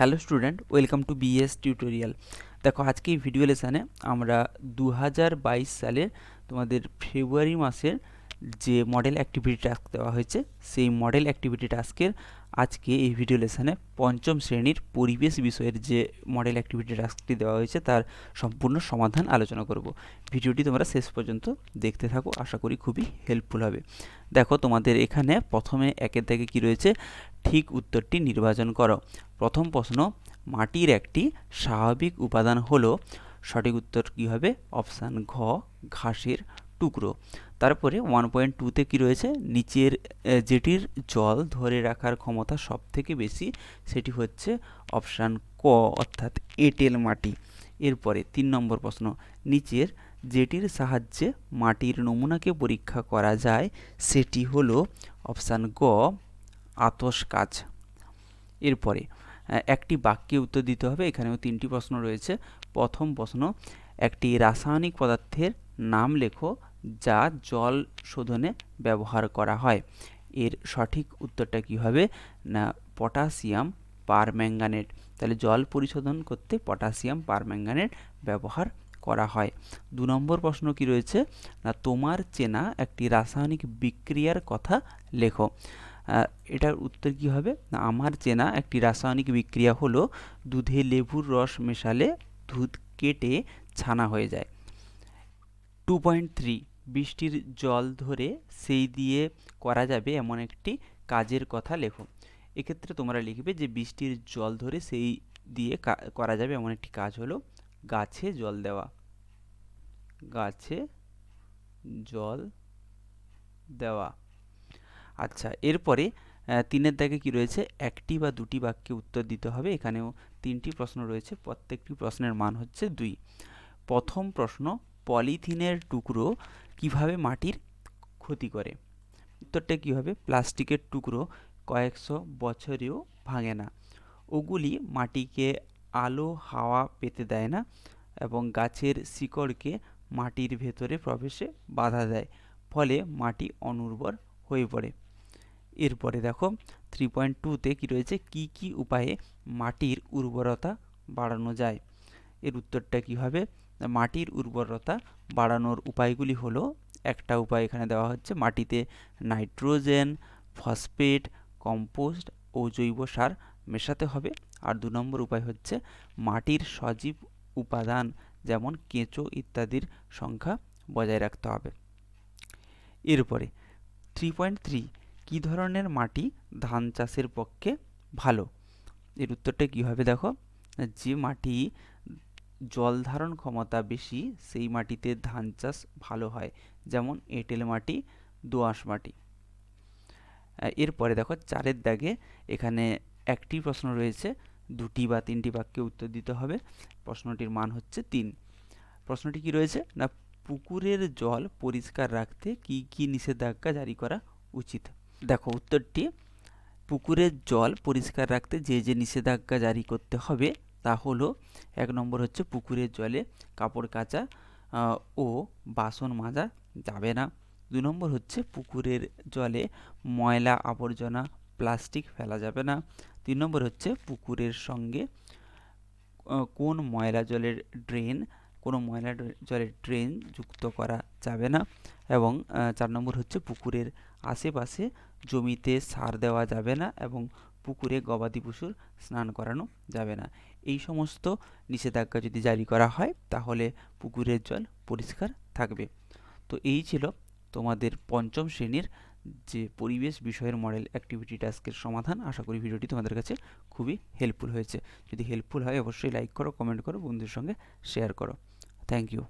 Hello student, welcome to BS tutorial. দেখো আজকে এই ভিডিও লেসনে আমরা 2022 সালের তোমাদের ফেব্রুয়ারি মাসের যে মডেল অ্যাক্টিভিটি টাস্ক দেওয়া হয়েছে সেই মডেল অ্যাক্টিভিটি টাস্কের আজকে এই ভিডিও লেসনে পঞ্চম শ্রেণীর পরিবেশ বিষয়ের যে মডেল অ্যাক্টিভিটি টাস্কটি দেওয়া হয়েছে তার সম্পূর্ণ সমাধান আলোচনা করব। ভিডিওটি তোমরা শেষ পর্যন্ত দেখতে থাকো, আশা করি খুবই হেল্পফুল হবে। দেখো তোমাদের এখানে প্রথমে একের দাগে কি রয়েছে, ঠিক উত্তরটি নির্বাচন করো। প্রথম প্রশ্ন, মাটির একটি স্বাভাবিক উপাদান হলো, সঠিক উত্তর কি হবে? অপশান ঘ, ঘাসের টুকরো। তারপরে 1.2তে কি রয়েছে, নিচের যেটির জল ধরে রাখার ক্ষমতা সব থেকে বেশি সেটি হচ্ছে অপশান ক অর্থাৎ এঁটেল মাটি। এরপরে 3 নম্বর প্রশ্ন, নিচের যেটির সাহায্যে মাটির নমুনাকে পরীক্ষা করা যায় সেটি হলো অপশান গ, আতশ কাচ। এরপরে একটি বাক্যে উত্তর দিতে হবে, এখানেও 3টি প্রশ্ন রয়েছে। প্রথম প্রশ্ন, একটি রাসায়নিক পদার্থের নাম লেখো যা জল শোধনে ব্যবহার করা হয়। এর সঠিক উত্তরটা কি হবে না, পটাশিয়াম পারম্যাঙ্গানেট। তাহলে জল পরিশোধন করতে পটাশিয়াম পারম্যাঙ্গানেট ব্যবহার করা হয়। 2 নম্বর প্রশ্ন কি রয়েছে না, তোমার চেনা একটি রাসায়নিক বিক্রিয়ার কথা লেখো। এটার উত্তর কি হবে না, আমার চেনা একটি রাসায়নিক বিক্রিয়া হলো দুধে লেবুর রস মেশালে দুধ কেটে ছানা হয়ে যায়। 2.3, বৃষ্টির জল ধরে সেই দিয়ে করা যাবে এমন একটি কাজের কথা লেখো। এক্ষেত্রে তোমরা লিখবে যে বৃষ্টির জল ধরে সেই দিয়ে করা যাবে এমন একটি কাজ হলো গাছে জল দেওয়া। গাছে জল দেওয়া। আচ্ছা, এরপরে 3-এর দাগে কি রয়েছে, একটি বা দুটি বাক্যে উত্তর দিতে হবে। এখানেও 3টি প্রশ্ন রয়েছে, প্রত্যেকটি প্রশ্নের মান হচ্ছে 2। প্রথম প্রশ্ন, পলিথিনের টুকরো কিভাবে মাটির ক্ষতি করে? উত্তরটা কি হবে, প্লাস্টিকের টুকরো কয়েকশো বছরেও ভাঙে না, ওগুলি মাটিকে আলো হাওয়া পেতে দেয় না এবং গাছের শিকড়কে মাটির ভেতরে প্রবেশে বাধা দেয়, ফলে মাটি অনুর্বর হয়ে পড়ে। এরপরে দেখো 3.2তে কি রয়েছে, কি কি উপায়ে মাটির উর্বরতা বাড়ানো যায়? এর উত্তরটা কি হবে, মাটির উর্বরতা বাড়ানোর উপায়গুলি হলো, একটা উপায় এখানে দেওয়া হচ্ছে, মাটিতে নাইট্রোজেন, ফসফেট, কম্পোস্ট ও জৈব সার মেশাতে হবে। আর 2 নম্বর উপায় হচ্ছে মাটির সজীব উপাদান যেমন কেঁচো ইত্যাদির সংখ্যা বজায় রাখতে হবে। এরপরে 3.3, কী ধরনের মাটি ধান চাষের পক্ষে ভালো? এর উত্তরটা কী হবে, দেখো, যে মাটি জল ধারণ ক্ষমতা বেশি সেই মাটিতে ধান চাষ ভালো হয়, যেমন এঁটেল মাটি, দোআঁশ মাটি। এরপরে দেখো 4-এর দাগে এখানে একটি প্রশ্ন রয়েছে, 2টি বা 3টি বাক্যে উত্তর দিতে হবে। প্রশ্নটির মান হচ্ছে 3। প্রশ্নটি কি রয়েছে না, পুকুরের জল পরিষ্কার রাখতে কি কি নিষেধাজ্ঞা জারি করা উচিত? দেখো উত্তরটি, পুকুরের জল পরিষ্কার রাখতে যে যে নিষেধাজ্ঞা জারি করতে হবে তা হলো, 1 নম্বর হচ্ছে পুকুরের জলে কাপড় কাচা ও বাসন মাজা যাবে না। 2 নম্বর হচ্ছে পুকুরের জলে ময়লা আবর্জনা প্লাস্টিক ফেলা যাবে না। 3 নম্বর হচ্ছে পুকুরের সঙ্গে কোনো ময়লা জলের ড্রেন যুক্ত করা যাবে না। এবং 4 নম্বর হচ্ছে পুকুরের আশেপাশে জমিতে সার দেওয়া যাবে না এবং পুকুরে গবাদি পশুর স্নান করানো যাবে না। এই সমস্ত নিষেধাজ্ঞা যদি জারি করা হয় তাহলে পুকুরের জল পরিষ্কার থাকবে। তো এই ছিল তোমাদের পঞ্চম শ্রেণীর যে পরিবেশ বিষয়ের মডেল অ্যাক্টিভিটি টাস্কের সমাধান। আশা করি ভিডিওটি তোমাদের কাছে খুবই হেল্পফুল হয়েছে। যদি হেল্পফুল হয় অবশ্যই লাইক করো, কমেন্ট করো, বন্ধুদের সঙ্গে শেয়ার করো। Thank you.